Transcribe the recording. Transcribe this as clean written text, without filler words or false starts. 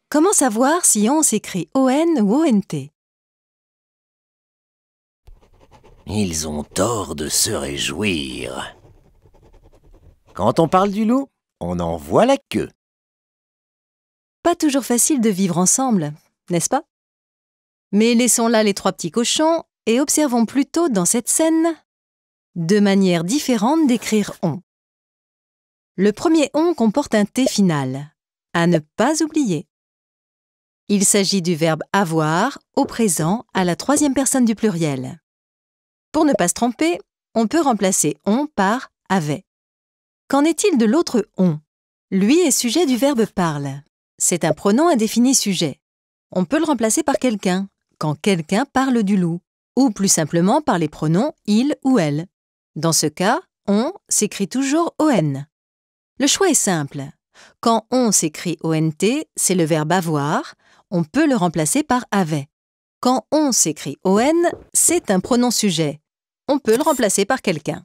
Comment savoir si on s'écrit ON ou ONT? Ils ont tort de se réjouir. Quand on parle du loup, on en voit la queue. Pas toujours facile de vivre ensemble, n'est-ce pas? Mais laissons là les trois petits cochons et observons plutôt dans cette scène deux manières différentes d'écrire on. Le premier on comporte un T final, à ne pas oublier. Il s'agit du verbe avoir au présent à la troisième personne du pluriel. Pour ne pas se tromper, on peut remplacer on par avait. Qu'en est-il de l'autre on? Lui est sujet du verbe parle. C'est un pronom indéfini sujet. On peut le remplacer par quelqu'un, quand quelqu'un parle du loup, ou plus simplement par les pronoms il ou elle. Dans ce cas, on s'écrit toujours on. Le choix est simple. Quand on s'écrit ont, c'est le verbe avoir, on peut le remplacer par avait. Quand on s'écrit on, c'est un pronom sujet. On peut le remplacer par quelqu'un.